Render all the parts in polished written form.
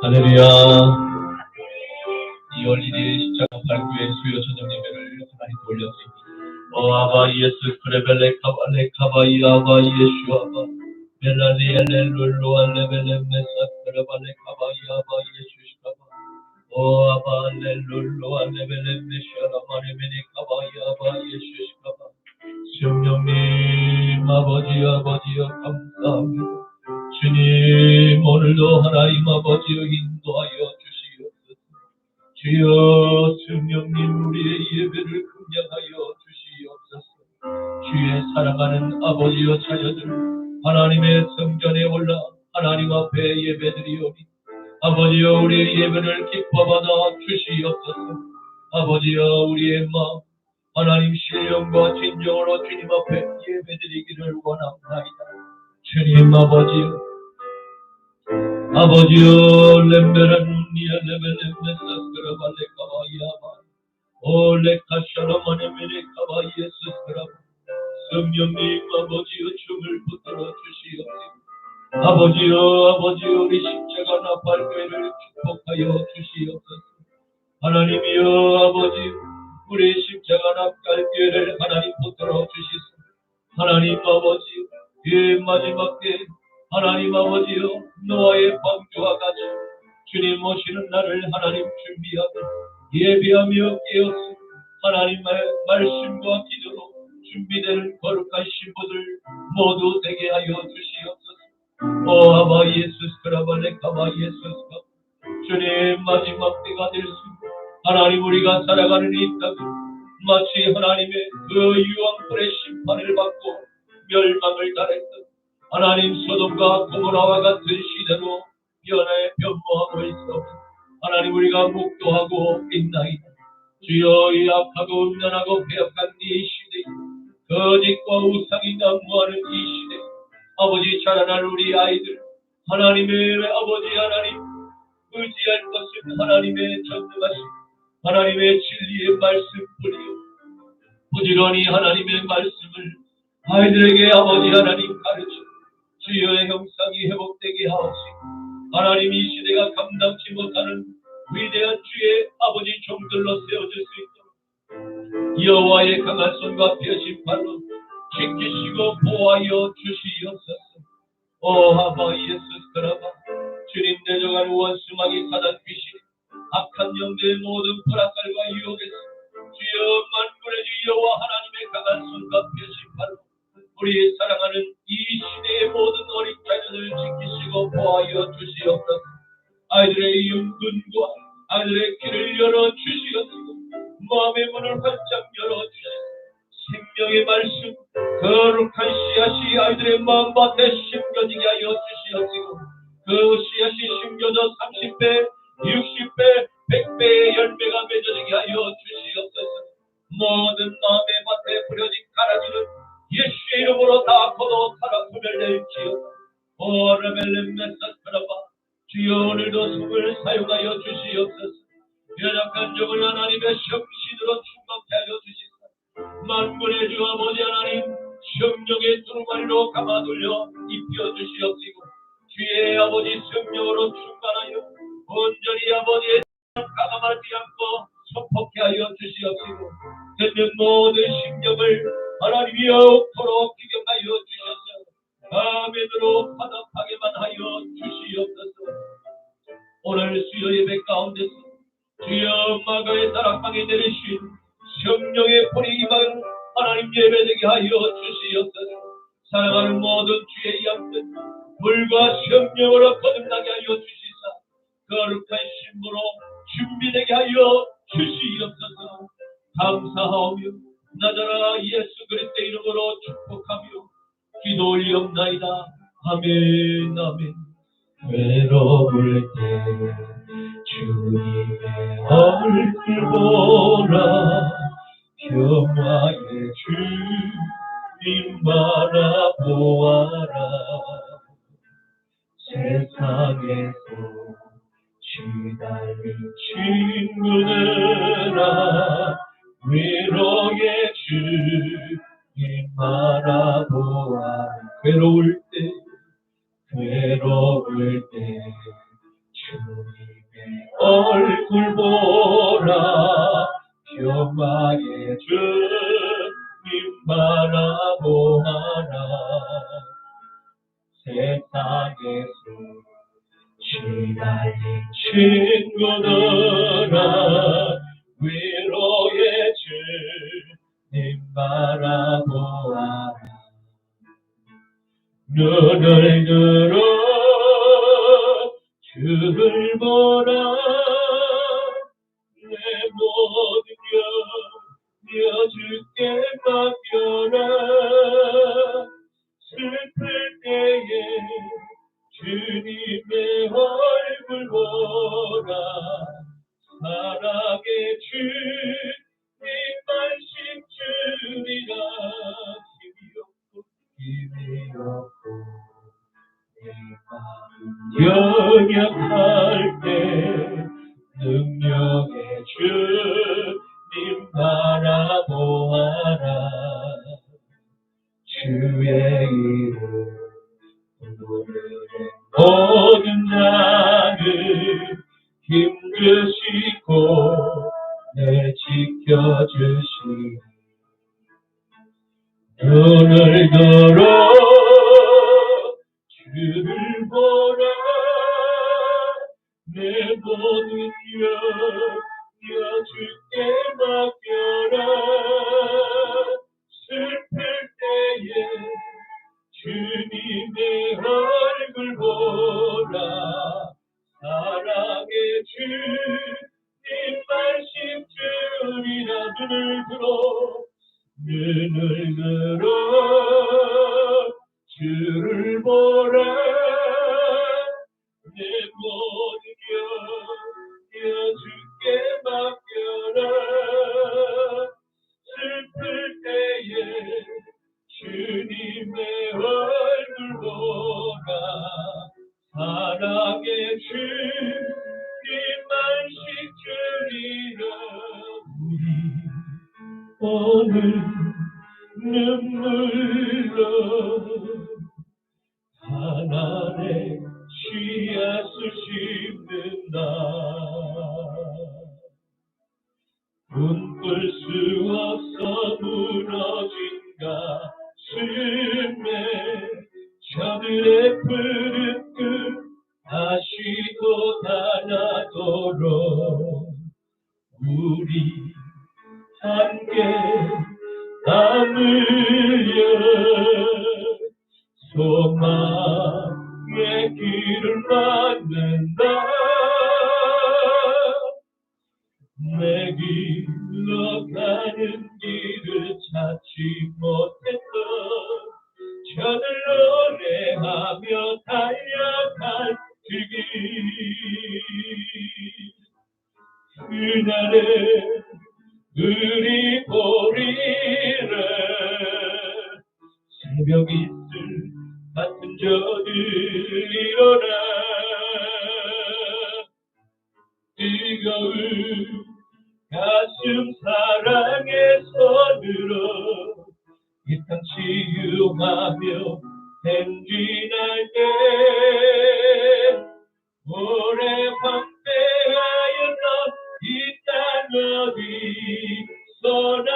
할렐루야. 이 열일의 십자가 발구의 수요 저녁 예배를 하나님 돌려드립니다. 아바 예수 크레벨레 카발레 카바이 아바 예수 아바 멜라리 엘렐룰루 알레벨레 메사 크레발레 카바이 아바 예수 시카바 아바 알렐룰루 알레벨레 메샤라 마레메니 카바이 아바 예수 시카바 성령님 아버지여 감사합니다. 주님 오늘도 하나님 아버지여 인도하여 주시옵소서. 주여 성령님 우리의 예배를 긍정하여 주시옵소서. 주의 사랑하는 아버지여 자녀들 하나님의 성전에 올라 하나님 앞에 예배드리오니 아버지여 우리의 예배를 기뻐받아 주시옵소서. 아버지여 우리의 마음 하나님 신령과 진정으로 주님 앞에 예배드리기를 원합니다. 주님 아버지여 렘베란 니아 레벨레메사 그라발레카바이아바 올레카샤라마네메네카바 예수스그라 성령님 아버지여 춤을 붙들어 주시옵소서. 아버지여 우리 십자가 나팔교회를 축복하여 주시옵소서. 하나님이여 아버지 우리 십자가 나팔교회를 하나님 붙들어 주시옵소서. 하나님 아버지 이 마지막 때 하나님 아버지여 노아의 방주와 같이 주님 오시는 날을 하나님 준비하고 예배하며 깨어서 하나님의 말씀과 기도로 준비되는 거룩한 신부들 모두 되게 하여 주시옵소서. 아바 예수 스크라발레 카바 예수 스크라 주님 마지막 때가 될 수 하나님 우리가 살아가는 이 땅은 마치 하나님의 그 유황불의 심판을 받고 멸망을 당했던 하나님 소돔과 고모라와 같은 시대로 변모하고 있어 하나님 우리가 묵도하고 있나이다. 주여 이 악하고 음란하고 배역한 이 시대에 거짓과 우상이 난무하는 이 시대에 아버지 자라날 우리 아이들 하나님의 아버지 하나님 의지할 것은 하나님의 전능하신 하나님의 진리의 말씀뿐이요 부지런히 하나님의 말씀을 아이들에게 아버지 하나님 가르쳐 주여의 형상이 회복되게 하옵시고 하나님 이 시대가 감당치 못하는 위대한 주의 아버지 종들로 세워질 수 있도록 여호와의 강한 손과 펴신 발로 지키시고 보호하여 주시옵소서. 아바 예수 스크라바 주님 내정한 원수마귀 사단 귀신 악한 영들의 모든 불악kal과 유혹에서 주여 만군의 주 여호와 하나님의 강한 손과 펴신 발로 우리 사랑하는 이 시대의 모든 어린 자녀들을 지키시고 보호하여 주시옵소서. 아이들의 윤근과 아이들의 귀를 열어 주시옵소서. 마음의 문을 활짝 열어 주시옵소서. 생명의 말씀 거룩한 씨앗이 아이들의 마음밭에 심겨지게 하여 주시옵소서. 그 씨앗이 심겨져 30배 60배 100배의 열매가 맺어지게 하여 주시옵소서. 모든 마음의 밭에 뿌려진 가라지는 예수의 이름으로 다 거둬 타라 소멸될지어다. 오르벨렘메사스라바 주여 오늘도 숨을 사용하여 주시옵소서. 연약한 종을 하나님의 성신으로 충만케 하여 주시옵소서. 만군의 주 아버지 하나님 성령의 두루마리로 감아돌려 입혀 주시옵시고 주의 아버지 성령으로 충만하여 온전히 아버지의 가감하지 않고 선포케 하여 주시옵시고 듣는 모든 심령을 하나님이여 토록 기경하여 주셔서 아멘으로 화답하게만 하여 주시옵소서. 오늘 수요 예배 가운데서 주여 마가의 다락방에 내리신 성령의 불이 임하여 하나님 예배되게 하여 주시옵소서. 사랑하는 모든 주의 양들 물과 성령으로 거듭나게 하여 주시사 거룩한 신부로 준비되게 하여 주시옵소서. 감사하오며 나자라 예수 그리스도의 이름으로 축복하며 기도 올리옵나이다. 아멘 아멘. 외로울 때 주님의 얼굴 보라 평화의 주님 바라보아라. 세상에서 시달린 친구들아 위로의 주님 바라보아. 외로울 때 주님 바라보아라. 세상에서 시달린 친구들아, 위로의 주님 바라보아라. 눈을 들어 주를 보라. 내 모든 염려 주께 맡겨라. 슬플 때에 주님의 얼굴 보라. 사랑의 주님 말씀 주리라. 힘이 없고 연약할 때 능력의 주님 바라보아라. 주의 이름 부르는 모든 자를 힘주시고 내 지켜주시니 눈을 들어 주를 보라. 내 모든 염려 주께 맡겨라. 슬플 때에 주님의 얼굴 보라. 사랑의 주님 말씀 주리라. 눈을 들어 주를 보라. 내 모든 염려 주께 맡겨라. 슬플 때에 주님의 얼굴 보라. 사랑의 주님 말씀 주리라. 오늘 눈물로 하나의 씨앗을 심는다. 꿈꿀 수 없어 무너진 가슴에 저들의 푸른 꿈 다시 돋아나도록 우리 함께 땀 흘려 소망의 길을 만든다. 내 길로 가는 길을 찾지 못했던 저들 노래하며 달려갈 그 길. 그날에 우리 보리라. 새벽 이슬 같은 저들 일어나. 뜨거운 가슴 사랑의 손으로 이 땅 치유하며 행진할 때 오래 황폐하였던 이 땅 어디서나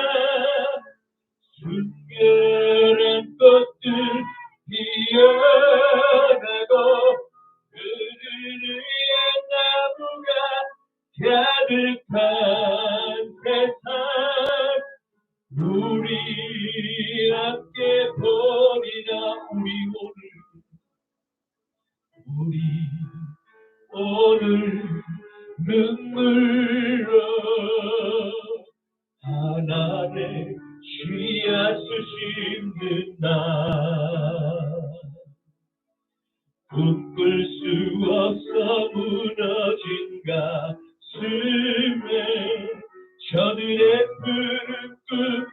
순결한 꽃들 피어나고 그들 위에 나무가 가득한 세상 우리 함께 보리라. 우리 오늘 눈물로 하나의 씨앗을 심는다. 꿈꿀 수 없어 무너진 가슴에 저들의 푸른 꿈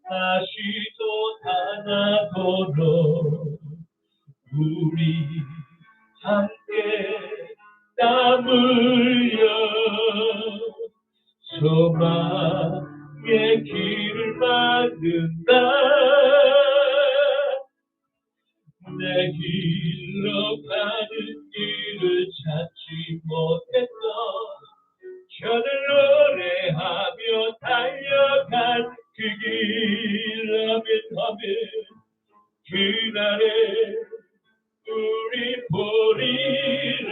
다시 돋아나도록 우리 함께 땀 흘려 소망의 길을 만든다. 내 길로 가는 길을 찾지 못했던 저들 노래하며 달려간 그 길 아멘. 그날에 우리 보리라.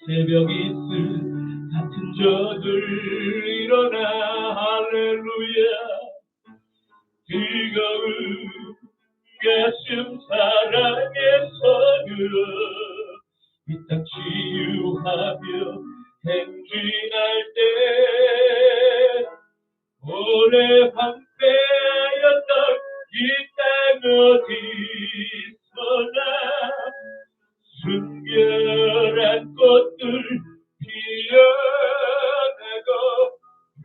새벽 이슬 같은 저들 일어나 할렐루야. 뜨거운 가슴 사랑의 손으로 이 땅 치유하며 행진할 때 오래 황폐하였던 이 땅 어디서나 순결한 꽃들 피어나고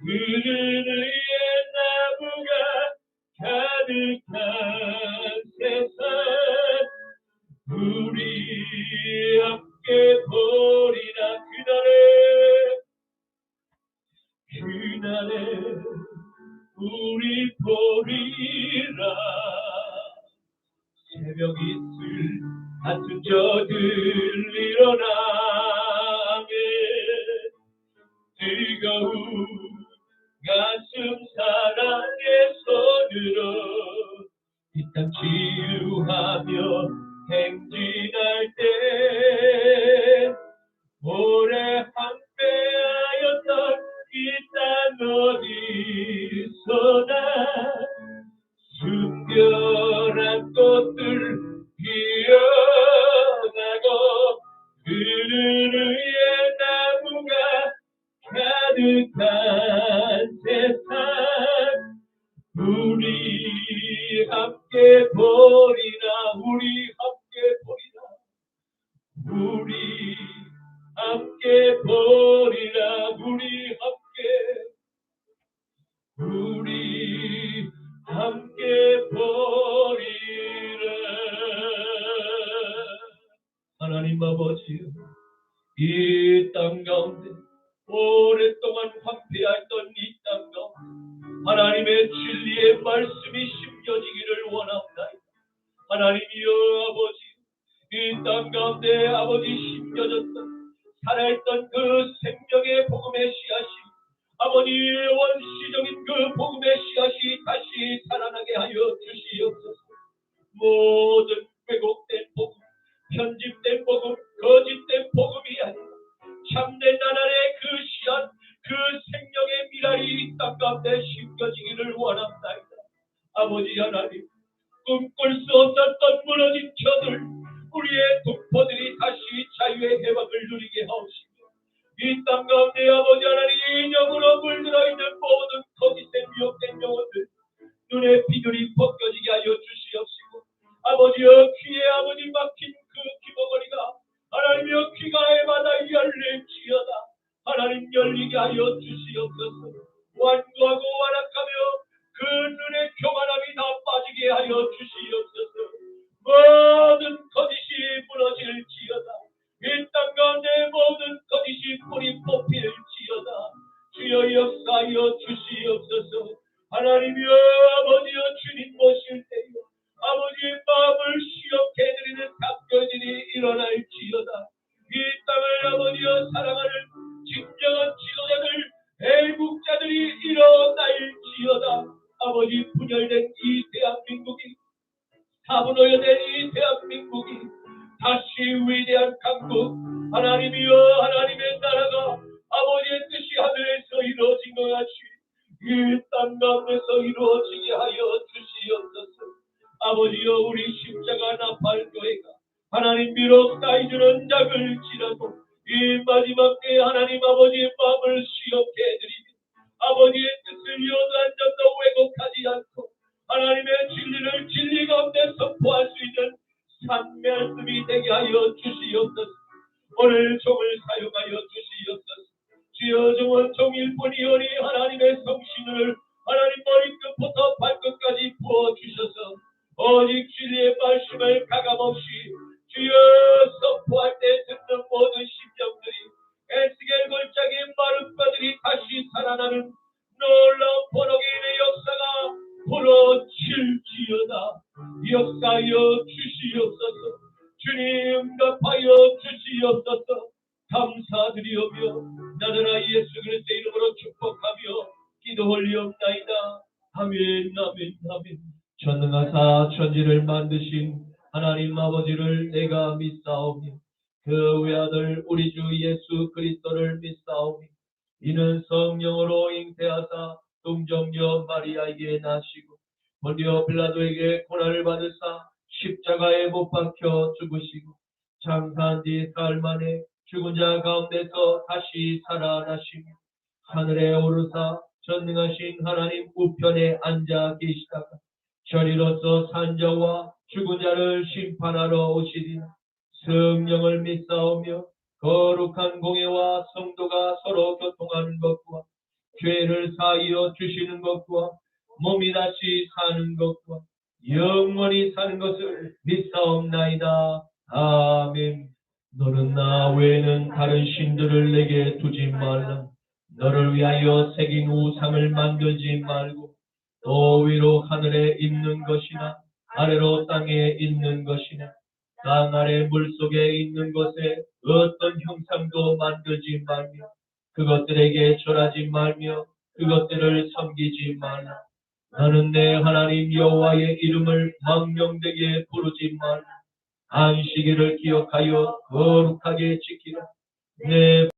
그늘 위에 나무가 가득한 세상 우리 함께 보리라. 그날에 우리 보리라. 새벽 이슬 같은 저들 일어나 뜨거운 가슴 사랑의 손으로 이 땅 치유하며 행진할 때 오래 황폐하였던 이 땅 어디서나 순결한 꽃들 피어나고 그늘 위에 나무가 가득한 세상 우리 함께 보리라. 우리 함께 보리라. 우리 함께 보리라. 하나님 아버지요, 이 땅 가운데 오랫동안 황폐했던 이 땅 가운데 하나님의 진리의 말씀이 심겨지기를 원합니다. 하나님이여 아버지, 이 땅 가운데 아버지 심겨졌던 살아있던 그 생명의 복음의 씨앗이 아버지 원시적인 그 복음의 씨앗이 다시 살아나게 하여 주시옵소서. 모든 왜곡된 복음, 편집된 복음, 거짓된 복음이 아니라 참된 하나님의 그 씨앗, 그 생명의 미랄이 이 땅 가운데 심겨지기를 원합니다. 아버지 하나님, 꿈꿀 수 없었던 무너진 터들, 우리의 동포들이 다시 자유의 해방을 누리게 하옵시며 이 땅 가운데 아버지 하나님 이념으로 물들어 있는 모든 거짓된 미혹된 영혼들 눈에 비둘이 벗겨지게 하여 주시옵시고 아버지여 귀에 아버지 막힌 그 귀머거리가 하나님여 귀가 해마다 열릴지어다. 하나님 열리게 하여 주시옵소서. 완고하고 완악하며 그 눈의 교만함이 다 빠지게 하여 주시옵소서. 모든 거짓이 무너질지어다. 이 땅 가운데 모든 거짓이 뿌리 뽑힐지어다. 주여 역사하여 주시옵소서. 하나님이여 아버지여 주님 모실 때에 아버지의 마음을 시험케 해드리는 답변이 일어날지어다. 이 땅을 아버지여 사랑하는 진정한 지도자들, 애국자들이 일어날지어다. 아버지 분열된 이 대한민국이 사분오열된 이 대한민국이 다시 위대한 강국 하나님이여 하나님의 나라가 아버지의 뜻이 하늘에서 이루어진 것 같이 이 땅 가운데서 이루어지게 하여 주시옵소서. 아버지여 우리 십자가 나팔 교회가 하나님 비록 쌓이주는 작을지라도 이 마지막 때에 하나님 아버지의 마음을 시험케 해드리며 아버지의 뜻을 요한 점도 왜곡하지 않고 하나님의 진리를 진리 가운데 선포할 수 있는 산 말씀이 되게 하여 주시옵소서. 오늘 종을 사용하여 주시옵소서. 주여 종은 종일뿐이오니 하나님의 성신을 하나님 머리끝부터 발끝까지 부어주셔서 오직 진리의 말씀을 가감없이 주여 선포할 때 듣는 모든 심령들이 에스겔 골짜기 마른 바들이 다시 살아나는 놀라운 번호개인의 역사가 불어칠지어다. 역사하여 주시옵소서. 주님 응답하여 주시옵소서. 감사드리오며 나더라 예수 그리스도의 이름으로 축복하며 기도 올리옵나이다. 아멘, 아멘, 아멘. 전능하사 천지를 만드신 하나님 아버지를 내가 믿사오며 그 외아들 우리 주 예수 그리스도를 믿사오며 이는 성령으로 잉태하사 동정녀 마리아에게 나시고 본디오 빌라도에게 고난을 받으사 십자가에 못 박혀 죽으시고 장사한 뒤 사흘 만에 죽은 자 가운데서 다시 살아나시며 하늘에 오르사 전능하신 하나님 우편에 앉아 계시다가 저리로서 산자와 죽은 자를 심판하러 오시리라. 성령을 믿사오며 거룩한 공예와 성도가 서로 교통하는 것과 죄를 사하여 주시는 것과 몸이 다시 사는 것과 영원히 사는 것을 믿사옵나이다. 아멘. 너는 나 외에는 다른 신들을 내게 두지 말라. 너를 위하여 새긴 우상을 만들지 말고 또 위로 하늘에 있는 것이나 아래로 땅에 있는 것이나 땅 아래 물속에 있는 것에 어떤 형상도 만들지 말며 그것들에게 절하지 말며 그것들을 섬기지 말라. 나는 내 하나님 여호와의 이름을 망령되게 부르지 말라. 안식일을 기억하여 거룩하게 지키라. 내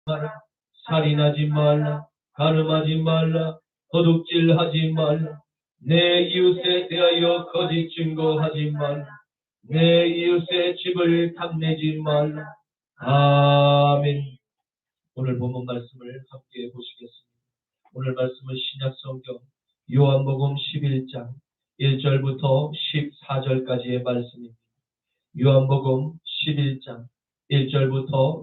말라. 살인하지 말라. 간음하지 말라. 도둑질하지 말라. 내 이웃에 대하여 거짓 증거하지 말라. 내 이웃의 집을 탐내지 말라. 아멘. 오늘 본문 말씀을 함께 보시겠습니다. 오늘 말씀은 신약 성경 요한복음 11장 1절부터 14절까지의 말씀입니다. 요한복음 11장 1절부터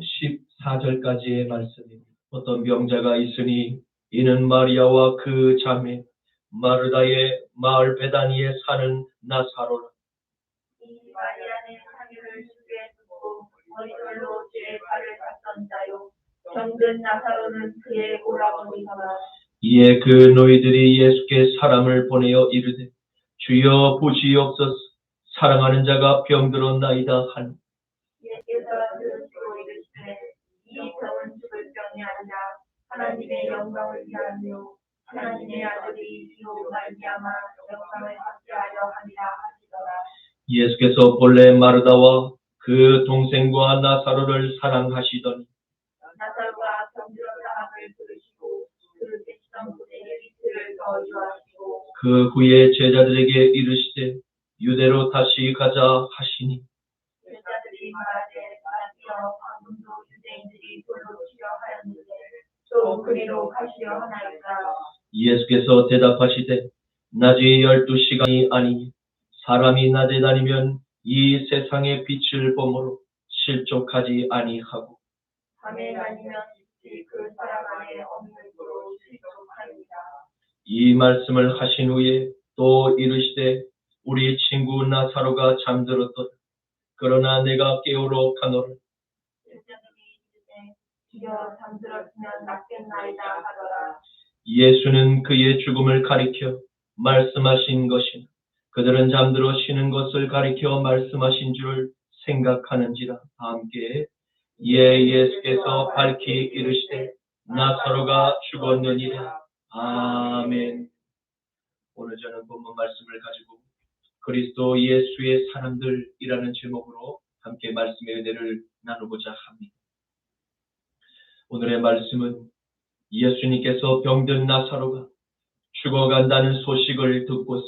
14절까지의 말씀입니다. 어떤 병자가 있으니 이는 마리아와 그 자매 마르다의 마을 베다니에 사는 나사로라. 이 마리아는 자기를 주에 두고 머리털로 주의 발을 닦던 자요 병든 나사로는 그의 오라버니더라. 이에 그 너희들이 예수께 사람을 보내어 이르되 주여 보시옵소서 사랑하는 자가 병들었나이다 하니 예수께서 들으시고 이르시되 이 병은 죽을 병이 아니라 하나님의 영광을 위하며 하나님의 아들이 이로 말미암아 영광을 받게 하려 함이라 하시더라. 예수께서 본래 마르다와 그 동생과 나사로를 사랑하시더니 나사로가 병들어 사함을 들으시고 그 계시던 곳에 이틀을 더 유하시고 그 후에 제자들에게 이르시되 유대로 다시 가자 하시니 제자들이 말하되 마시어 방금도 유대인들이 돌로 치려 하였는데 또 그리로 가시려 하나이까. 예수께서 대답하시되 낮이 12시간이 아니니 사람이 낮에 다니면 이 세상의 빛을 보므로 실족하지 아니하고 밤에 다니면 그 사람 안에 없는 도로 실족하니라. 이 말씀을 하신 후에 또 이르시되 우리 친구 나사로가 잠들었도다. 그러나 내가 깨우러 가노라. 제자들이 이르되 주여 잠들었으면 낫겠나이다 하더라. 예수는 그의 죽음을 가리켜 말씀하신 것이나 그들은 잠들어 쉬는 것을 가리켜 말씀하신 줄을 생각하는지라. 함께 예수께서 밝히 이르시되 나사로가 죽었느니라. 아멘. 오늘 저는 본문 말씀을 가지고 그리스도 예수의 사람들이라는 제목으로 함께 말씀의 은혜를 나누고자 합니다. 오늘의 말씀은 예수님께서 병든 나사로가 죽어간다는 소식을 듣고서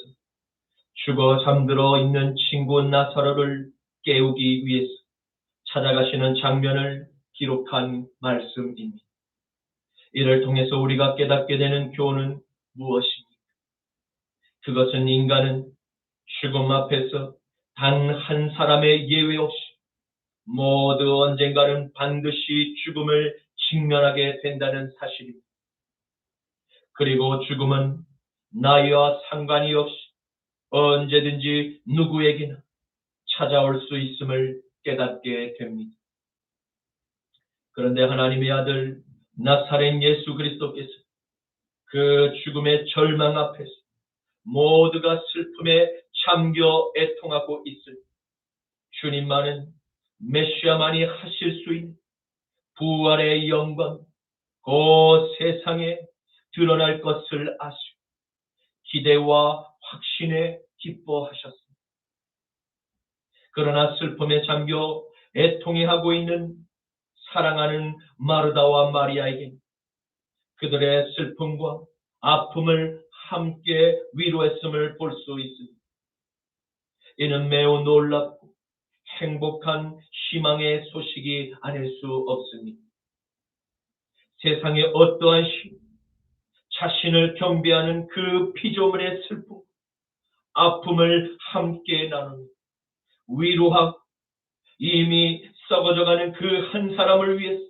죽어 잠들어 있는 친구 나사로를 깨우기 위해서 찾아가시는 장면을 기록한 말씀입니다. 이를 통해서 우리가 깨닫게 되는 교훈은 무엇입니까? 그것은 인간은 죽음 앞에서 단 한 사람의 예외 없이 모두 언젠가는 반드시 죽음을 직면하게 된다는 사실입니다. 그리고 죽음은 나이와 상관이 없이 언제든지 누구에게나 찾아올 수 있음을 깨닫게 됩니다. 그런데 하나님의 아들 나사렛 예수 그리스도께서 그 죽음의 절망 앞에서 모두가 슬픔에 잠겨 애통하고 있을 주님만은 메시아만이 하실 수 있는 부활의 영광 그 세상에 드러날 것을 아시고 기대와 확신에 기뻐하셨습니다. 그러나 슬픔에 잠겨 애통해하고 있는 사랑하는 마르다와 마리아에게 그들의 슬픔과 아픔을 함께 위로했음을 볼 수 있습니다. 이는 매우 놀랍고 행복한 희망의 소식이 아닐 수 없습니다. 세상의 어떠한 자신을 경배하는 그 피조물의 슬픔, 아픔을 함께 나누는 위로하고 이미 썩어져가는 그 한 사람을 위해서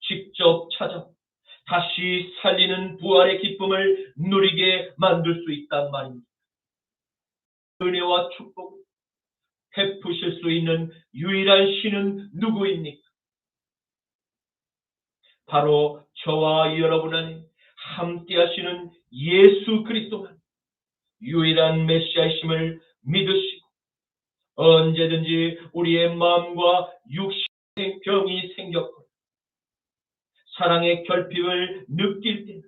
직접 찾아 다시 살리는 부활의 기쁨을 누리게 만들 수 있단 말입니다. 은혜와 축복을 베푸실 수 있는 유일한 신은 누구입니까? 바로 저와 여러분 안에 함께 하시는 예수 그리스도만 유일한 메시아이심을 믿으시고 언제든지 우리의 마음과 육신의 병이 생겼고 사랑의 결핍을 느낄 때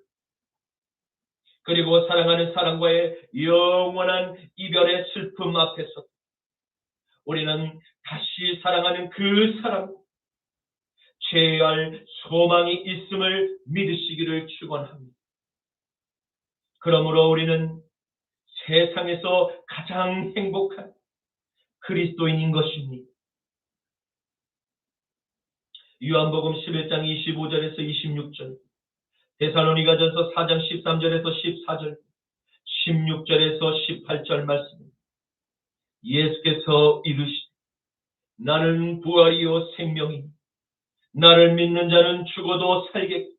그리고 사랑하는 사람과의 영원한 이별의 슬픔 앞에서 우리는 다시 사랑하는 그 사람 죄할 소망이 있음을 믿으시기를 축원합니다. 그러므로 우리는 세상에서 가장 행복한 그리스도인인 것입니다. 요한복음 11장 25절에서 26절, 데살로니가전서 4장 13절에서 14절, 16절에서 18절 말씀. 예수께서 이르시되 나는 부활이요 생명이니 나를 믿는 자는 죽어도 살겠고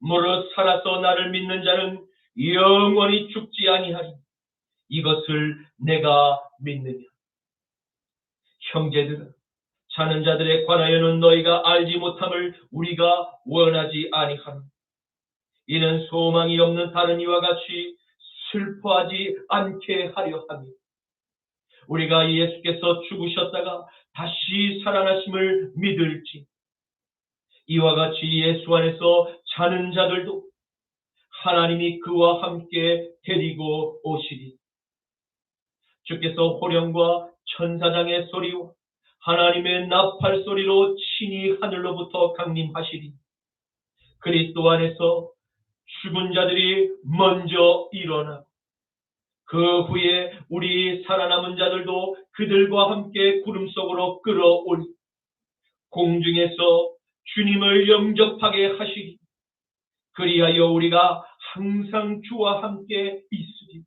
무릇 살아서 나를 믿는 자는 영원히 죽지 아니하리. 이것을 내가 믿느냐. 형제들아, 자는 자들에 관하여는 너희가 알지 못함을 우리가 원하지 아니하노. 이는 소망이 없는 다른 이와 같이 슬퍼하지 않게 하려 함이라. 우리가 예수께서 죽으셨다가 다시 살아나심을 믿을지 이와 같이 예수 안에서 자는 자들도 하나님이 그와 함께 데리고 오시리. 주께서 호령과 천사장의 소리와 하나님의 나팔 소리로 친히 하늘로부터 강림하시리. 그리스도 안에서 죽은 자들이 먼저 일어나 그 후에 우리 살아남은 자들도 그들과 함께 구름 속으로 끌어올리 공중에서 주님을 영접하게 하시리. 그리하여 우리가 항상 주와 함께 있으리.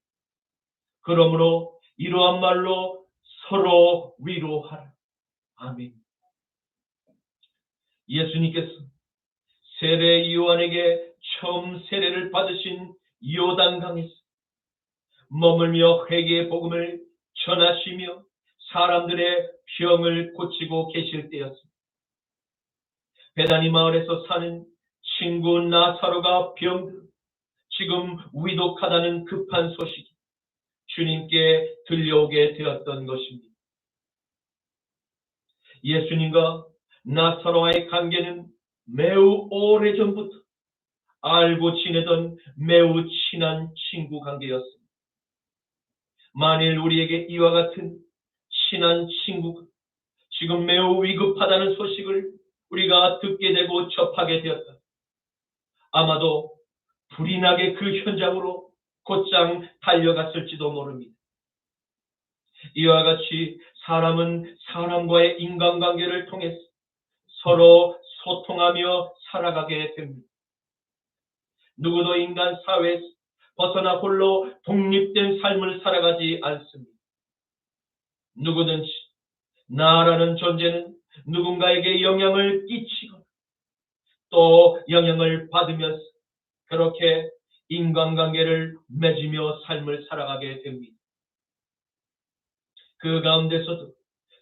그러므로 이러한 말로 서로 위로하라. 아멘. 예수님께서 세례 요한에게 처음 세례를 받으신 요단강에서 머물며 회개의 복음을 전하시며 사람들의 병을 고치고 계실 때였습니다. 베다니 마을에서 사는 친구 나사로가 병들어 지금 위독하다는 급한 소식이 주님께 들려오게 되었던 것입니다. 예수님과 나사로와의 관계는 매우 오래전부터 알고 지내던 매우 친한 친구 관계였습니다. 만일 우리에게 이와 같은 친한 친구가 지금 매우 위급하다는 소식을 우리가 듣게 되고 접하게 되었다. 아마도 불이 나게 그 현장으로 곧장 달려갔을지도 모릅니다. 이와 같이 사람은 사람과의 인간관계를 통해서 서로 소통하며 살아가게 됩니다. 누구도 인간 사회에서 벗어나 홀로 독립된 삶을 살아가지 않습니다. 누구든지 나라는 존재는 누군가에게 영향을 끼치거나 또 영향을 받으면서 그렇게 인간관계를 맺으며 삶을 살아가게 됩니다. 그 가운데서도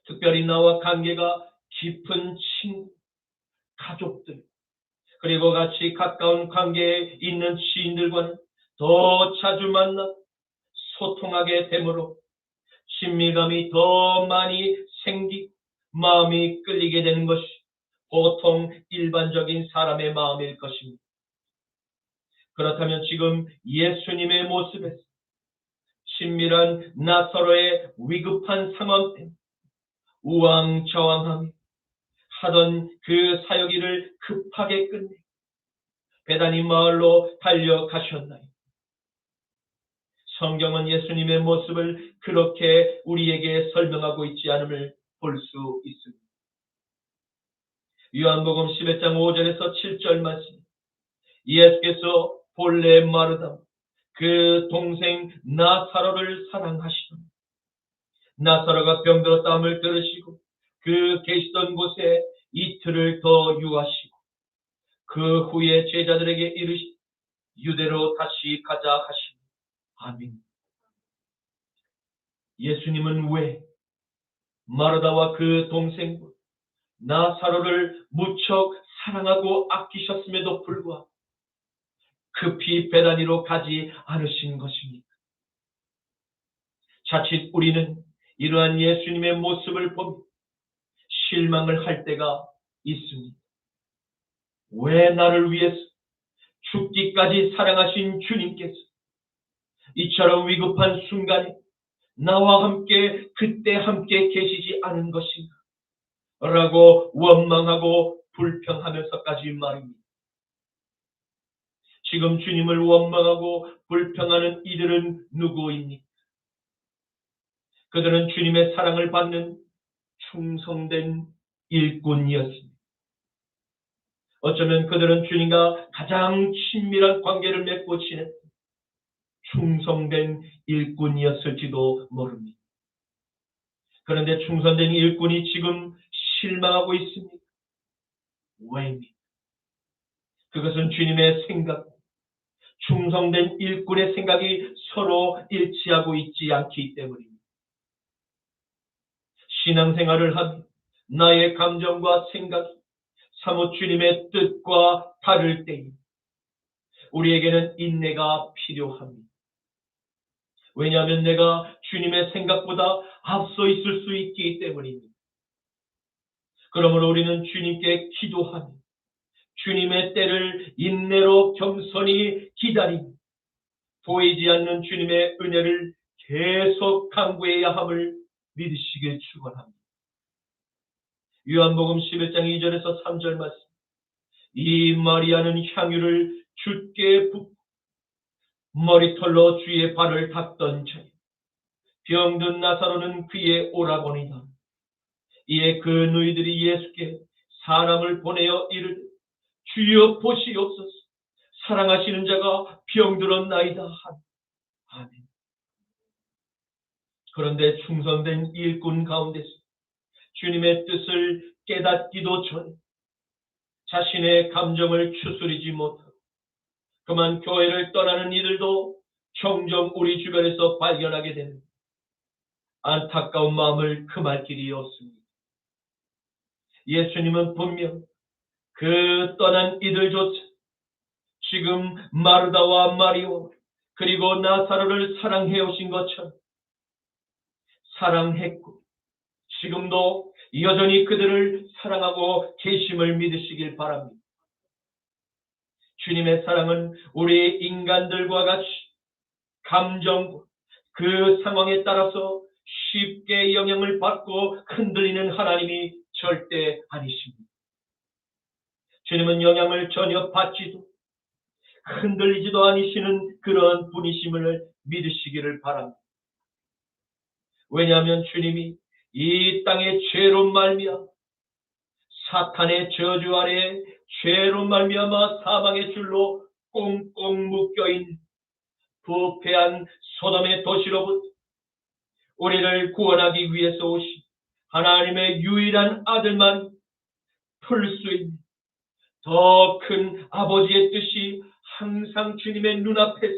특별히 나와 관계가 깊은 친구, 가족들, 그리고 같이 가까운 관계에 있는 지인들과는 더 자주 만나 소통하게 되므로 친밀감이 더 많이 생기고 마음이 끌리게 되는 것이 보통 일반적인 사람의 마음일 것입니다. 그렇다면 지금 예수님의 모습에서 친밀한 나사로의 위급한 상황 때문에 우왕좌왕하며 하던 그 사역일을 급하게 끝내 베다니 마을로 달려가셨나요? 성경은 예수님의 모습을 그렇게 우리에게 설명하고 있지 않음을 볼 수 있습니다. 요한복음 11장 5절에서 7절 말씀, 예수께서 본래 마르다 그 동생 나사로를 사랑하시더니 나사로가 병들어 땀을 들으시고 그 계시던 곳에 이틀을 더 유하시고 그 후에 제자들에게 이르시 유대로 다시 가자 하시니 아멘. 예수님은 왜 마르다와 그 동생 나사로를 무척 사랑하고 아끼셨음에도 불구하고 급히 베다니로 가지 않으신 것입니까? 자칫 우리는 이러한 예수님의 모습을 보며 실망을 할 때가 있습니다. 왜 나를 위해서 죽기까지 사랑하신 주님께서 이처럼 위급한 순간에 나와 함께 그때 함께 계시지 않은 것인가? 라고 원망하고 불평하면서까지 말입니다. 지금 주님을 원망하고 불평하는 이들은 누구입니까? 그들은 주님의 사랑을 받는 충성된 일꾼이었습니다. 어쩌면 그들은 주님과 가장 친밀한 관계를 맺고 지냈던 충성된 일꾼이었을지도 모릅니다. 그런데 충성된 일꾼이 지금 실망하고 있습니다. 왜입니까? 그것은 주님의 생각, 충성된 일꾼의 생각이 서로 일치하고 있지 않기 때문입니다. 신앙생활을 하며 나의 감정과 생각이 사뭇 주님의 뜻과 다를 때에 우리에게는 인내가 필요합니다. 왜냐하면 내가 주님의 생각보다 앞서 있을 수 있기 때문입니다. 그러므로 우리는 주님께 기도하며 주님의 때를 인내로 겸손히 기다리며 보이지 않는 주님의 은혜를 계속 간구해야 함을 믿으시길 축원합니다. 요한복음 11장 2절에서 3절 말씀, 이 마리아는 향유를 주께 붓고 머리털로 주의 발을 닦던 자요 병든 나사로는 그의 오라버니다. 이에 그 누이들이 예수께 사람을 보내어 이르되 주여 보시옵소서, 사랑하시는 자가 병들었나이다 하니 아멘. 그런데 충성된 일꾼 가운데서 주님의 뜻을 깨닫기도 전에 자신의 감정을 추스리지 못하고 그만 교회를 떠나는 이들도 종종 우리 주변에서 발견하게 되는 안타까운 마음을 금할 길이 없습니다. 예수님은 분명 그 떠난 이들조차 지금 마르다와 마리오 그리고 나사로를 사랑해 오신 것처럼 사랑했고 지금도 여전히 그들을 사랑하고 계심을 믿으시길 바랍니다. 주님의 사랑은 우리 인간들과 같이 감정, 그 상황에 따라서 쉽게 영향을 받고 흔들리는 하나님이 절대 아니십니다. 주님은 영향을 전혀 받지도 흔들리지도 않으시는 그런 분이심을 믿으시기를 바랍니다. 왜냐하면 주님이 이 땅의 죄로 말미암아 사탄의 저주 아래 죄로 말미암아 사망의 줄로 꽁꽁 묶여있는 부패한 소돔의 도시로부터 우리를 구원하기 위해서 오신 하나님의 유일한 아들만 풀 수 있는 더 큰 아버지의 뜻이 항상 주님의 눈앞에서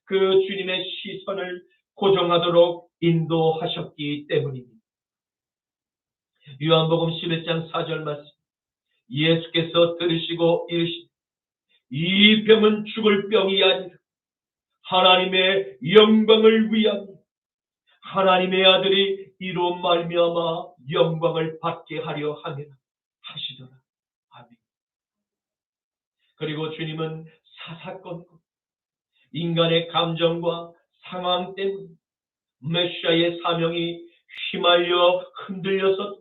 그 주님의 시선을 고정하도록 인도하셨기 때문입니다. 요한복음 11장 4절 말씀, 예수께서 들으시고 이르시되 이 병은 죽을 병이 아니라 하나님의 영광을 위하여 하나님의 아들이 이로 말미암아 영광을 받게 하려 함이라 하시더라. 아멘. 그리고 주님은 사사건건 인간의 감정과 상황 때문에 메시아의 사명이 휘말려 흔들려서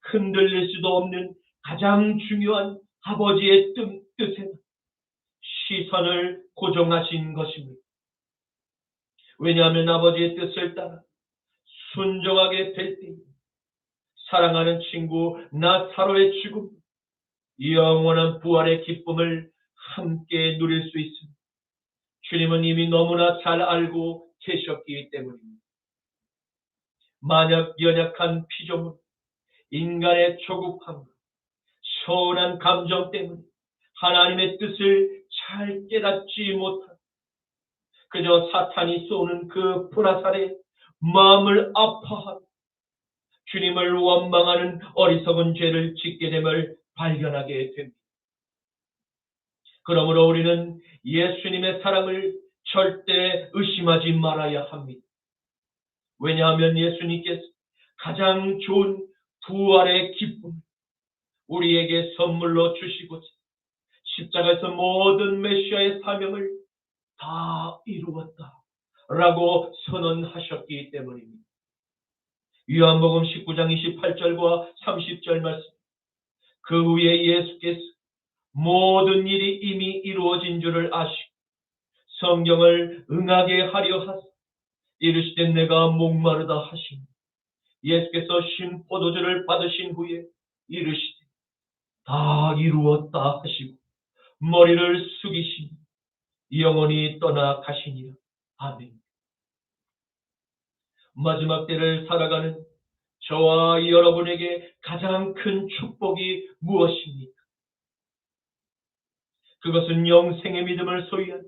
흔들릴 수도 없는 가장 중요한 아버지의 뜻에 시선을 고정하신 것입니다. 왜냐하면 아버지의 뜻을 따라 순종하게 될 때 사랑하는 친구 나사로의 죽음, 영원한 부활의 기쁨을 함께 누릴 수 있습니다. 주님은 이미 너무나 잘 알고 계셨기 때문입니다. 만약 연약한 피조물, 인간의 조급함, 서운한 감정 때문에 하나님의 뜻을 잘 깨닫지 못한 그저 사탄이 쏘는 그 불화살에 마음을 아파하고 주님을 원망하는 어리석은 죄를 짓게 됨을 발견하게 됩니다. 그러므로 우리는 예수님의 사랑을 절대 의심하지 말아야 합니다. 왜냐하면 예수님께서 가장 좋은 부활의 기쁨 우리에게 선물로 주시고자 십자가에서 모든 메시아의 사명을 다 이루었다 라고 선언하셨기 때문입니다. 요한복음 19장 28절과 30절 말씀, 그 후에 예수께서 모든 일이 이미 이루어진 줄을 아시고 성경을 응하게 하려 하사 이르시되 내가 목마르다 하시니 예수께서 신 포도주를 받으신 후에 이르시되 다 이루었다 하시고 머리를 숙이시니 영원히 떠나가시니라. 아멘. 마지막 때를 살아가는 저와 여러분에게 가장 큰 축복이 무엇입니까? 그것은 영생의 믿음을 소유한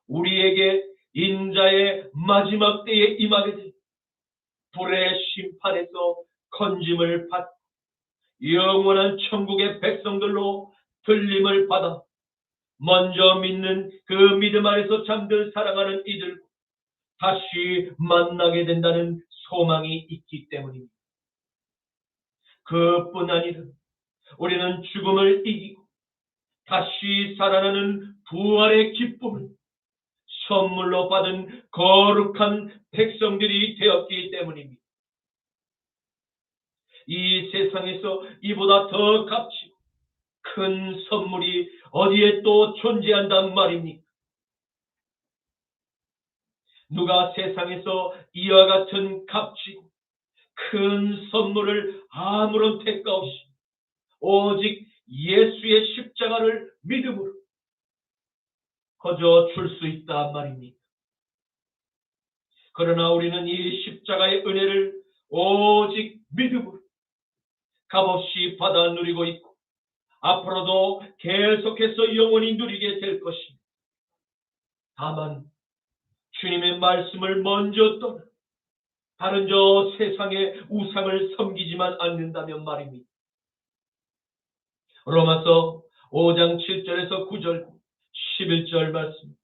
우리에게 인자의 마지막 때에 임하게 될 불의 심판에서 건짐을 받고 영원한 천국의 백성들로 들림을 받아 먼저 믿는 그 믿음 아래서 잠들 사랑하는 이들 다시 만나게 된다는 소망이 있기 때문입니다. 그뿐 아니라 우리는 죽음을 이기고 다시 살아나는 부활의 기쁨을 선물로 받은 거룩한 백성들이 되었기 때문입니다. 이 세상에서 이보다 더 값지고 큰 선물이 어디에 또 존재한단 말입니까? 누가 세상에서 이와 같은 값지고 큰 선물을 아무런 대가 없이 오직 예수의 십자가를 믿음으로 거저 줄 수 있단 말입니다. 그러나 우리는 이 십자가의 은혜를 오직 믿음으로 값없이 받아 누리고 있고 앞으로도 계속해서 영원히 누리게 될 것입니다. 다만 주님의 말씀을 먼저 떠나 다른 저 세상의 우상을 섬기지만 않는다면 말입니다. 로마서 5장 7절에서 9절 11절 말씀,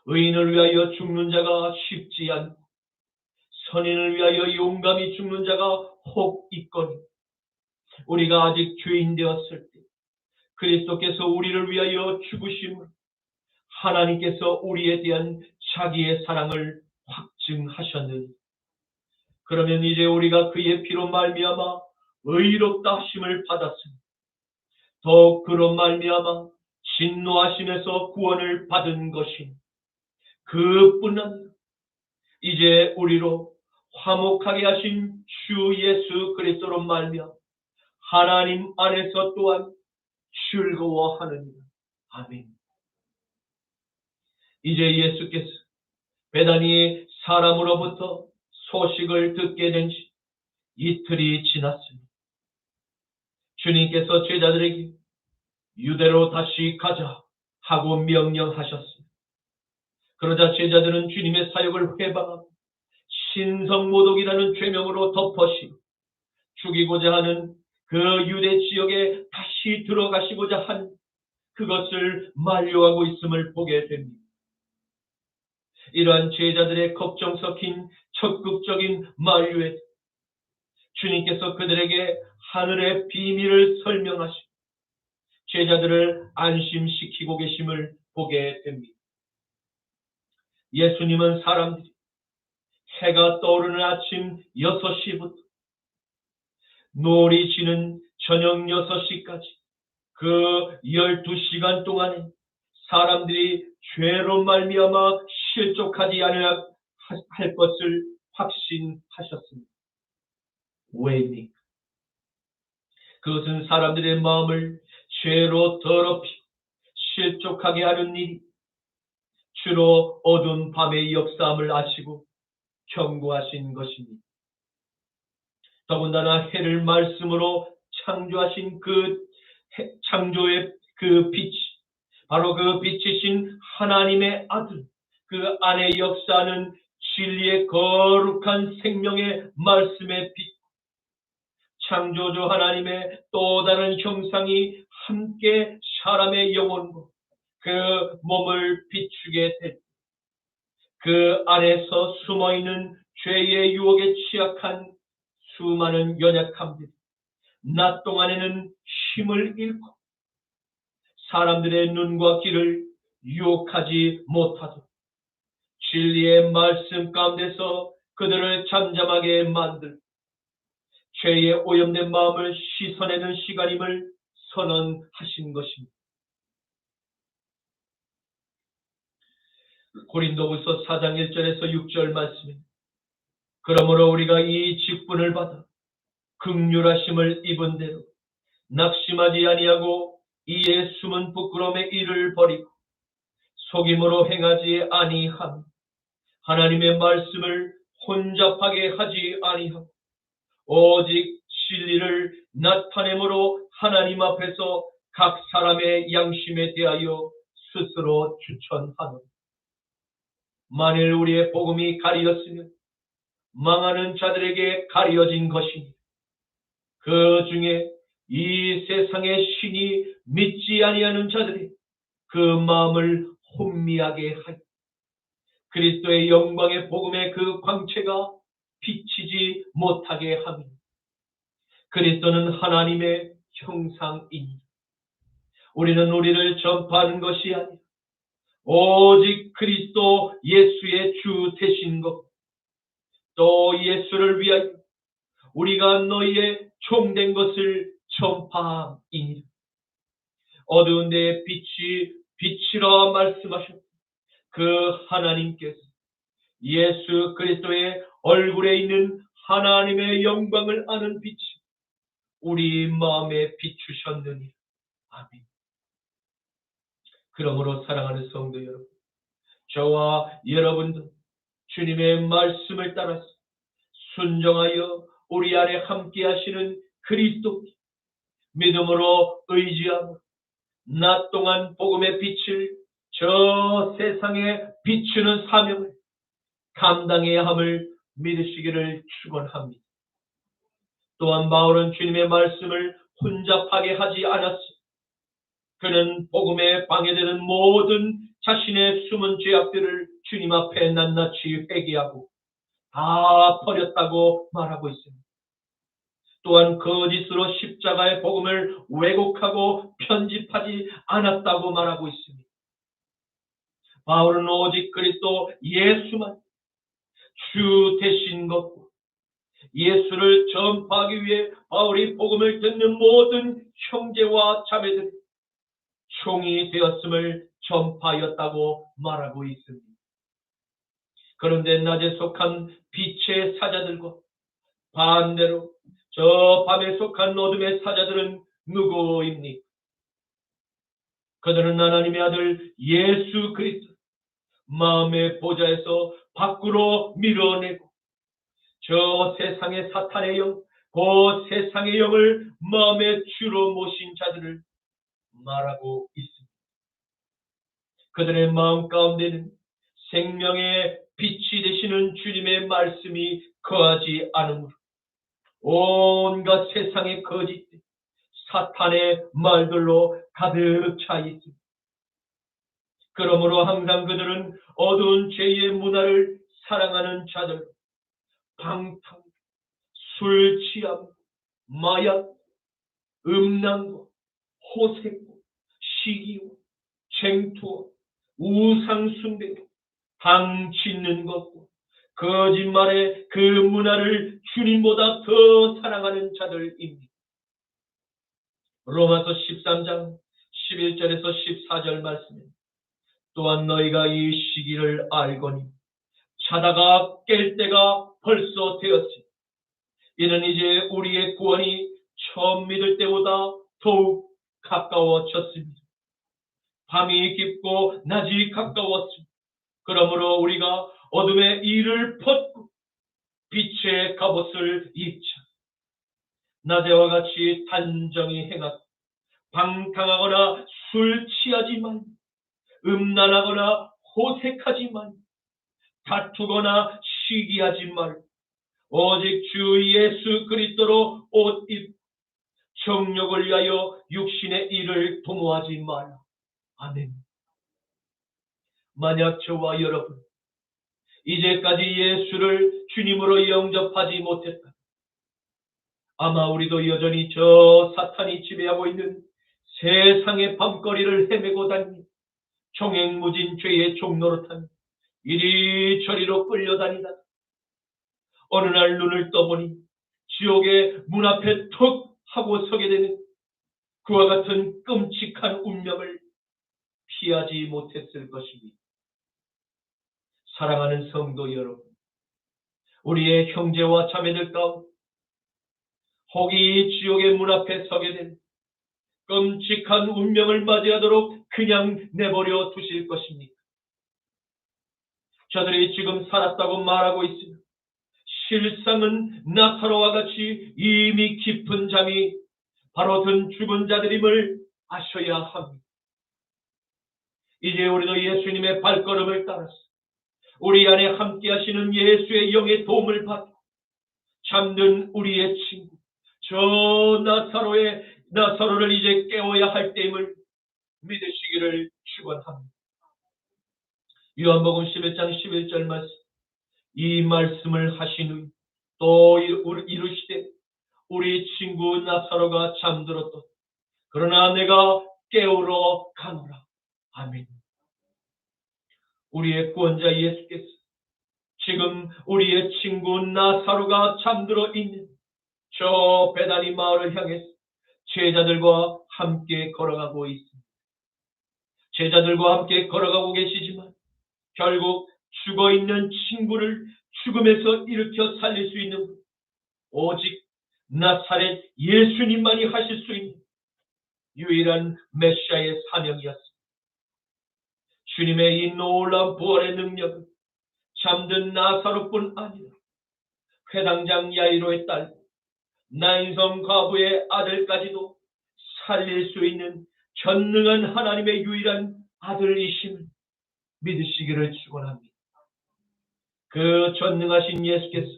의인을 위하여 죽는 자가 쉽지 않고 선인을 위하여 용감히 죽는 자가 혹 있거니 우리가 아직 죄인 되었을 때 그리스도께서 우리를 위하여 죽으심으로 하나님께서 우리에 대한 자기의 사랑을 확증하셨느니 그러면 이제 우리가 그의 피로 말미암아 의롭다 하심을 받았으니 더욱 그로 말미암아 진노하심에서 구원을 받은 것이니 그뿐 아니라 이제 우리로 화목하게 하신 주 예수 그리스도로 말미암아 하나님 안에서 또한 즐거워하느니라. 아멘. 이제 예수께서 베다니 사람으로부터 소식을 듣게 된 지 이틀이 지났습니다. 주님께서 제자들에게 유대로 다시 가자 하고 명령하셨습니다. 그러자 제자들은 주님의 사역을 회방하고 신성모독이라는 죄명으로 덮어씌고 죽이고자 하는 그 유대 지역에 다시 들어가시고자 한 그것을 만류하고 있음을 보게 됩니다. 이러한 제자들의 걱정 섞인 적극적인 만류에 주님께서 그들에게 하늘의 비밀을 설명하시고 제자들을 안심시키고 계심을 보게 됩니다. 예수님은 사람들이 해가 떠오르는 아침 6시부터 노을이 지는 저녁 6시까지 그 12시간 동안에 사람들이 죄로 말미암아 실족하지 않으려 할 것을 확신하셨습니다. 왜입니까? 그것은 사람들의 마음을 죄로 더럽히고 실족하게 하는 일이 주로 어두운 밤의 역사함을 아시고 경고하신 것입니다. 더군다나 해를 말씀으로 창조하신 그 창조의 그 빛이 바로 그 빛이신 하나님의 아들, 그 안에 역사하는 진리의 거룩한 생명의 말씀의 빛, 창조주 하나님의 또 다른 형상이 함께 사람의 영혼과 그 몸을 비추게 될 그 안에서 숨어있는 죄의 유혹에 취약한 수많은 연약함들이 낮 동안에는 힘을 잃고 사람들의 눈과 귀를 유혹하지 못하도록 진리의 말씀 가운데서 그들을 잠잠하게 만들 죄의 오염된 마음을 씻어내는 시간임을 선언하신 것입니다. 고린도후서 4장 1절에서 6절 말씀입니다. 그러므로 우리가 이 직분을 받아 긍휼하심을 입은 대로 낙심하지 아니하고 이에 숨은 부끄러움의 일을 버리고 속임으로 행하지 아니하며 하나님의 말씀을 혼잡하게 하지 아니하고 오직 진리를 나타내므로 하나님 앞에서 각 사람의 양심에 대하여 스스로 추천하노라. 만일 우리의 복음이 가리었으면 망하는 자들에게 가려진 것이니 그 중에 이 세상의 신이 믿지 아니하는 자들이 그 마음을 혼미하게 하여 그리스도의 영광의 복음의 그 광채가 비치지 못하게 하며 그리스도는 하나님의 형상이니 우리는 우리를 전파하는 것이 아니라 오직 그리스도 예수의 주 되신 것 또 예수를 위하여 우리가 너희의 종된 것을 전파함이니라. 어두운 데에 빛이라 말씀하셨고 그 하나님께서 예수 그리스도의 얼굴에 있는 하나님의 영광을 아는 빛이 우리 마음에 비추셨느니 아멘. 그러므로 사랑하는 성도 여러분, 저와 여러분도 주님의 말씀을 따라서 순종하여 우리 안에 함께 하시는 그리스도께 믿음으로 의지하고 낮 동안 복음의 빛을 저 세상에 비추는 사명을 감당해야 함을 믿으시기를 축원합니다. 또한 바울은 주님의 말씀을 혼잡하게 하지 않았습니다. 그는 복음에 방해되는 모든 자신의 숨은 죄악들을 주님 앞에 낱낱이 회개하고 다 버렸다고 말하고 있습니다. 또한 거짓으로 십자가의 복음을 왜곡하고 편집하지 않았다고 말하고 있습니다. 바울은 오직 그리스도 예수만 주 되신 것과 예수를 전파하기 위해 바울이 복음을 듣는 모든 형제와 자매들이 총이 되었음을 전파하였다고 말하고 있습니다. 그런데 낮에 속한 빛의 사자들과 반대로 저 밤에 속한 어둠의 사자들은 누구입니까? 그들은 하나님의 아들 예수 그리스도 마음의 보좌에서 밖으로 밀어내고 저 세상의 사탄의 영, 그 세상의 영을 마음의 주로 모신 자들을 말하고 있습니다. 그들의 마음 가운데는 생명의 빛이 되시는 주님의 말씀이 거하지 않으므로 온갖 세상의 거짓들, 사탄의 말들로 가득 차 있습니다. 그러므로 항상 그들은 어두운 죄의 문화를 사랑하는 자들, 방탕, 술 취함, 마약, 음란과 호색과 시기와 쟁투와 우상 숭배, 당 짓는 것과 거짓말의 그 문화를 주님보다 더 사랑하는 자들입니다. 로마서 13장 11절에서 14절 말씀입니다. 또한 너희가 이 시기를 알거니 자다가 깰 때가 벌써 되었으니 이는 이제 우리의 구원이 처음 믿을 때보다 더욱 가까워졌습니다. 밤이 깊고 낮이 가까웠습니다. 그러므로 우리가 어둠의 일을 벗고 빛의 갑옷을 입자. 낮에와 같이 단정히 행하고 방탕하거나 술 취하지 말고 음란하거나 호색하지 말고 다투거나 시기하지 말고 오직 주 예수 그리스도로 옷 입고 정욕을 위하여 육신의 일을 도모하지 말라. 아멘. 만약 저와 여러분 이제까지 예수를 주님으로 영접하지 못했다. 아마 우리도 여전히 저 사탄이 지배하고 있는 세상의 밤거리를 헤매고 다니며 종횡무진 죄의 종로로 타며 이리저리로 끌려다니다 어느 날 눈을 떠보니 지옥의 문 앞에 턱 하고 서게 되는 그와 같은 끔찍한 운명을 피하지 못했을 것입니다. 사랑하는 성도 여러분, 우리의 형제와 자매들 가운데 혹이 지옥의 문 앞에 서게 된 끔찍한 운명을 맞이하도록 그냥 내버려 두실 것입니까? 저들이 지금 살았다고 말하고 있으며 실상은 나사로와 같이 이미 깊은 잠이 바로 든 죽은 자들임을 아셔야 합니다. 이제 우리도 예수님의 발걸음을 따라서 우리 안에 함께 하시는 예수의 영의 도움을 받고 잠든 우리의 친구 저 나사로를 이제 깨워야 할 때임을 믿으시기를 축원합니다. 요한복음 11장 11절 말씀, 이 말씀을 하신 후 또 이르시되 우리 친구 나사로가 잠들었다. 그러나 내가 깨우러 가노라. 아멘. 우리의 구원자 예수께서 지금 우리의 친구 나사로가 잠들어 있는 저 베다니 마을을 향해서 제자들과 함께 걸어가고 있습니다. 제자들과 함께 걸어가고 계시지만 결국 죽어있는 친구를 죽음에서 일으켜 살릴 수 있는 분, 오직 나사렛 예수님만이 하실 수 있는 유일한 메시아의 사명이었습니다. 주님의 이 놀라운 부활의 능력은 잠든 나사로뿐 아니라 회당장 야이로의 딸 나인성 과부의 아들까지도 살릴 수 있는 전능한 하나님의 유일한 아들이심을 믿으시기를 축원합니다. 그 전능하신 예수께서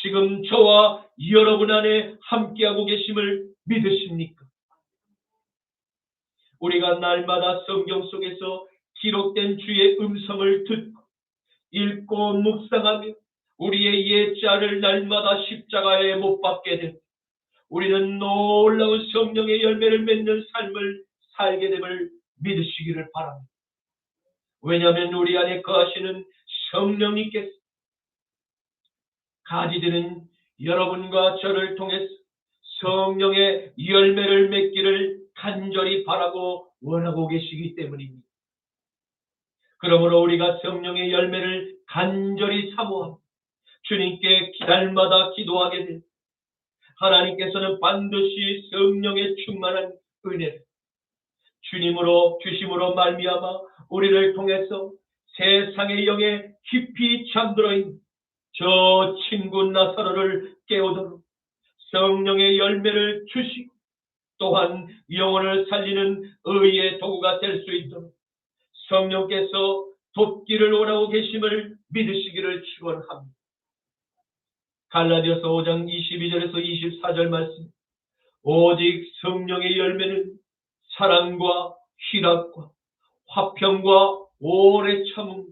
지금 저와 여러분 안에 함께하고 계심을 믿으십니까? 우리가 날마다 성경 속에서 기록된 주의 음성을 듣고 읽고 묵상하며 우리의 옛자를 날마다 십자가에 못 박게 될 우리는 놀라운 성령의 열매를 맺는 삶을 살게 됨을 믿으시기를 바랍니다. 왜냐하면 우리 안에 거하시는 성령님께서 가지되는 여러분과 저를 통해서 성령의 열매를 맺기를 간절히 바라고 원하고 계시기 때문입니다. 그러므로 우리가 성령의 열매를 간절히 사모하고 주님께 날마다 기도하게 됩니다. 하나님께서는 반드시 성령의 충만한 은혜를 주님으로 주심으로 말미암아 우리를 통해서 세상의 영에 깊이 잠들어 있는 저 친구 나사로를 깨우도록 성령의 열매를 주시고 또한 영혼을 살리는 의의 도구가 될 수 있도록 성령께서 돕기를 원하고 계심을 믿으시기를 축원합니다. 갈라디아서 5장 22절에서 24절 말씀, 오직 성령의 열매는 사랑과 희락과 화평과 오래 참음,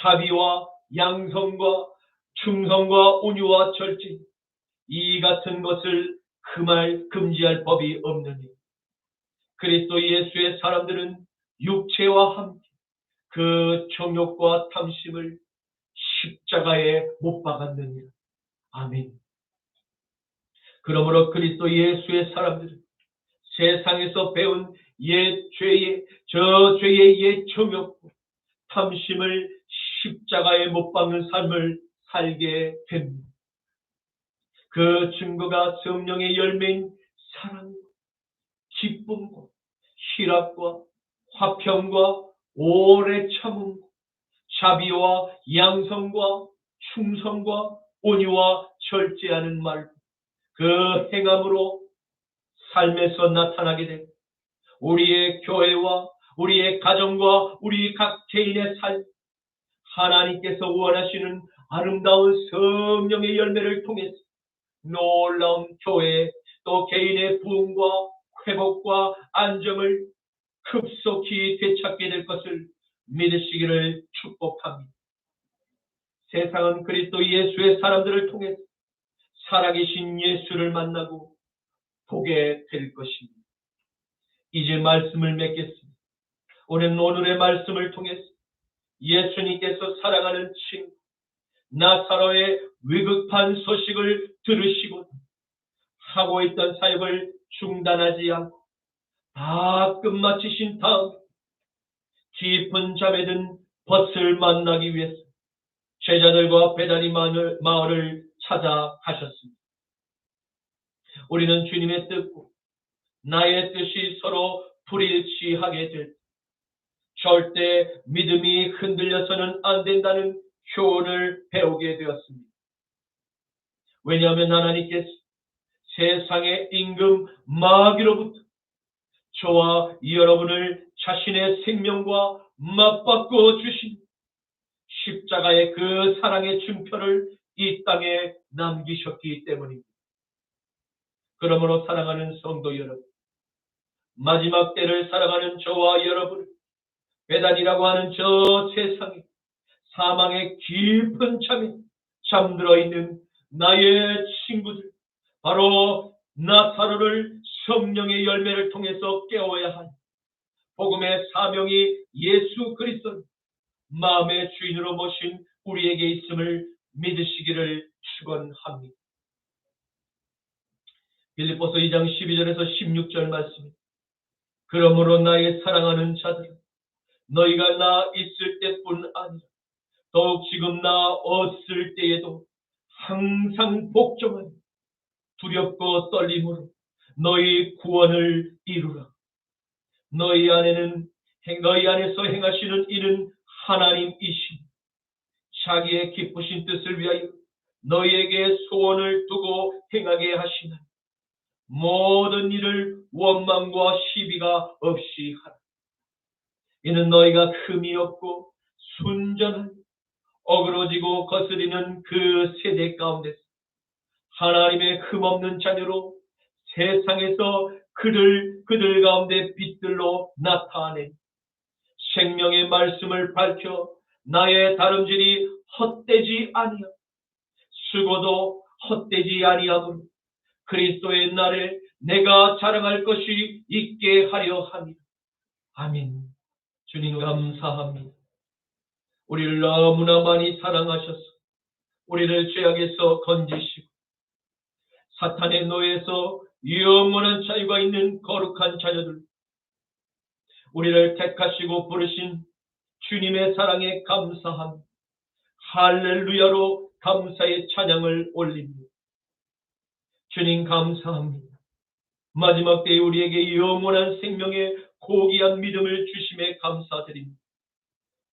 자비와 양성과 충성과 온유와 절제, 이 같은 것을 금지할 법이 없느니 그리스도 예수의 사람들은 육체와 함께 그 정욕과 탐심을 십자가에 못 박았느니라. 아멘. 그러므로 그리스도 예수의 사람들은 세상에서 배운 저 죄의 옛 정욕, 탐심을 십자가에 못 박는 삶을 살게 됩니다. 그 증거가 성령의 열매인 사랑, 기쁨과 희락과 화평과 오래 참음, 자비와 양성과 충성과 온유와 절제하는 말, 그 행함으로 삶에서 나타나게 됩니다. 우리의 교회와 우리의 가정과 우리 각 개인의 삶, 하나님께서 원하시는 아름다운 성령의 열매를 통해서 놀라운 교회 또 개인의 부흥과 회복과 안정을 급속히 되찾게 될 것을 믿으시기를 축복합니다. 세상은 그리스도 예수의 사람들을 통해서 살아계신 예수를 만나고 보게 될 것입니다. 이제 말씀을 맺겠습니다. 오늘의 말씀을 통해서 예수님께서 사랑하는 친구 나사로의 위급한 소식을 들으시고 하고 있던 사역을 중단하지 않고 다 끝마치신 다음 깊은 잠에 든 벗을 만나기 위해서 제자들과 베다니 마을을 찾아가셨습니다. 우리는 주님의 뜻과 나의 뜻이 서로 불일치하게 될 때 절대 믿음이 흔들려서는 안 된다는 교훈을 배우게 되었습니다. 왜냐하면 하나님께서 세상의 임금 마귀로부터 저와 여러분을 자신의 생명과 맞바꿔 주신 십자가의 그 사랑의 증표를 이 땅에 남기셨기 때문입니다. 그러므로 사랑하는 성도 여러분, 마지막 때를 살아가는 저와 여러분, 배단이라고 하는 저 세상에 사망의 깊은 잠에 잠들어 있는 나의 친구들, 바로 나사로를 성령의 열매를 통해서 깨워야 한 복음의 사명이 예수 그리스도 마음의 주인으로 모신 우리에게 있음을 믿으시기를 축원합니다. 빌립보서 2장 12절에서 16절 말씀입니다. 그러므로 나의 사랑하는 자들아, 너희가 나 있을 때뿐 아니라 더욱 지금 나 없을 때에도 항상 복종하여 두렵고 떨림으로 너희 구원을 이루라. 너희 안에서 행하시는 이는 하나님이시니 자기의 기쁘신 뜻을 위하여 너희에게 소원을 두고 행하게 하시나 모든 일을 원망과 시비가 없이 하라. 이는 너희가 흠이 없고 순전한 어그러지고 거스리는 그 세대 가운데서 하나님의 흠없는 자녀로 세상에서 그들 가운데 빛들로 나타내 생명의 말씀을 밝혀 나의 다름질이 헛되지 아니하고 수고도 헛되지 아니하므로 그리스도의 날에 내가 자랑할 것이 있게 하려 합니다. 아멘. 주님 감사합니다. 우리를 너무나 많이 사랑하셔서 우리를 죄악에서 건지시고 사탄의 노예에서 영원한 자유가 있는 거룩한 자녀들, 우리를 택하시고 부르신 주님의 사랑에 감사합니다. 할렐루야로 감사의 찬양을 올립니다. 주님 감사합니다. 마지막 때에 우리에게 영원한 생명의 고귀한 믿음을 주심에 감사드립니다.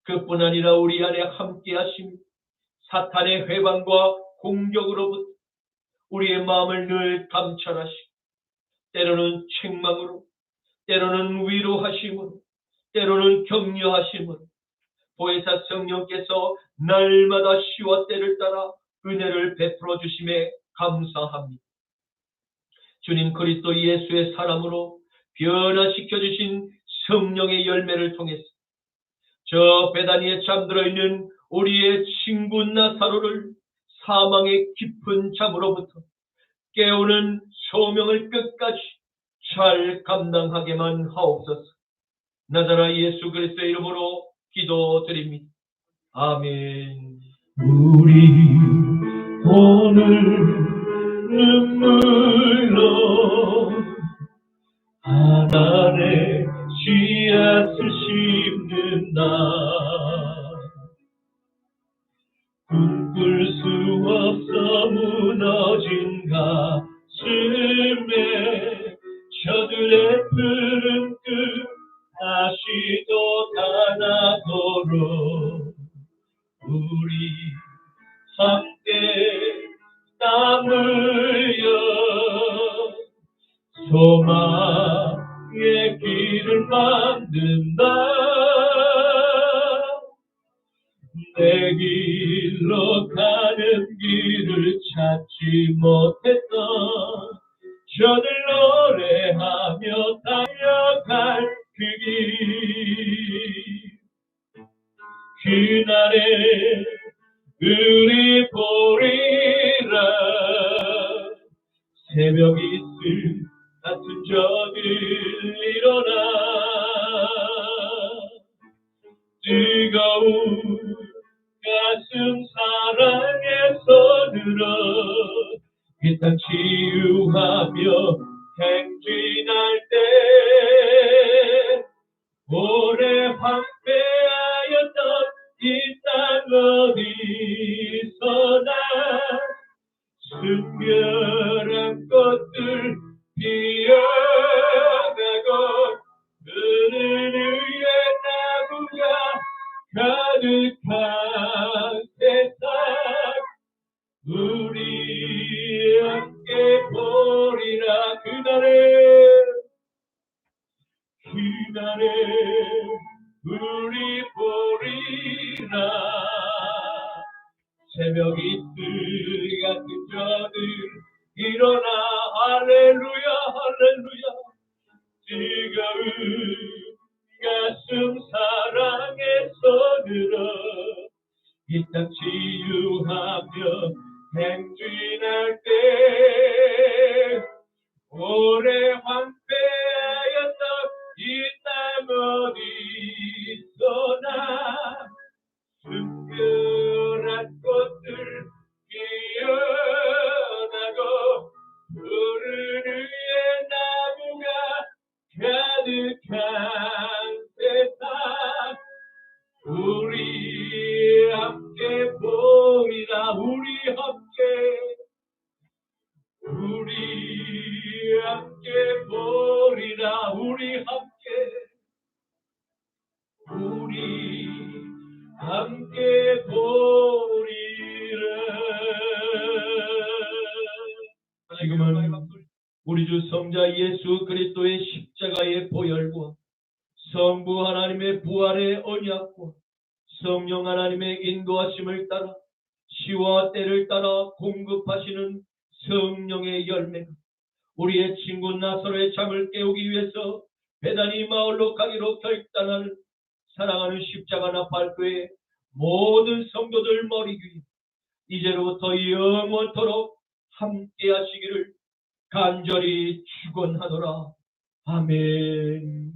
그뿐 아니라 우리 안에 함께 하시며 사탄의 회방과 공격으로부터 우리의 마음을 늘 감찰하시고 때로는 책망으로, 때로는 위로하심으로, 때로는 격려하심으로 보혜사 성령께서 날마다 시와 때를 따라 은혜를 베풀어 주심에 감사합니다. 주님 그리스도 예수의 사람으로 변화시켜 주신 성령의 열매를 통해서 저 베다니에 잠들어 있는 우리의 친구 나사로를 사망의 깊은 잠으로부터 깨우는 소명을 끝까지 잘 감당하게만 하옵소서. 나자라 예수 그리스도의 이름으로 기도드립니다. 아멘. 우리 오늘 눈물로 하나님의 씨앗을 심는 날 꿈꿀 수 없어 무너진 가슴에 저들의 푸른 끝 다시 돋아나도록 우리 함께 땀 흘려 소망의 길을 만든다. 내 길로 가는 길을 찾지 못했던 저들 노래하며 달려갈 그 길 그날에 우리 보리라 새벽 이슬 같은 저들 일어나 뜨거운 가슴 사랑의 손으로 이 땅 치유하며 행진할 때 오래 황폐하였던 이 땅 어디서나 순결한 꽃들 피어나고 그늘 위에 나무가 가득한 세상 우리 함께 보리라. 그날에 우리 보리라. 새벽 이슬 같은 저들 일어나 할렐루야 할렐루야. 뜨거운 가슴 사랑의 손으로 이 땅 치유하며 행진할 때 오래 황폐하였던 이 땅 어디서나 순결한 꽃들 피어나고 푸른 위에 나무가 가득한 세상 우리 함께 보리라. 우리 함께 보리라. 우리 함께 보리라. 지금은 우리 주 성자 예수 그리스도의 십자가의 보혈과 성부 하나님의 부활의 언약과 성령 하나님의 인도하심을 따라 시와 때를 따라 공급하시는 성령의 열매가 우리의 친구 나사로의 잠을 깨우기 위해서 베다니 마을로 가기로 결단하는 사랑하는 십자가 나팔교회 모든 성도들 머리 위에 이제로부터 영원토록 함께 하시기를 간절히 축원하노라. 아멘.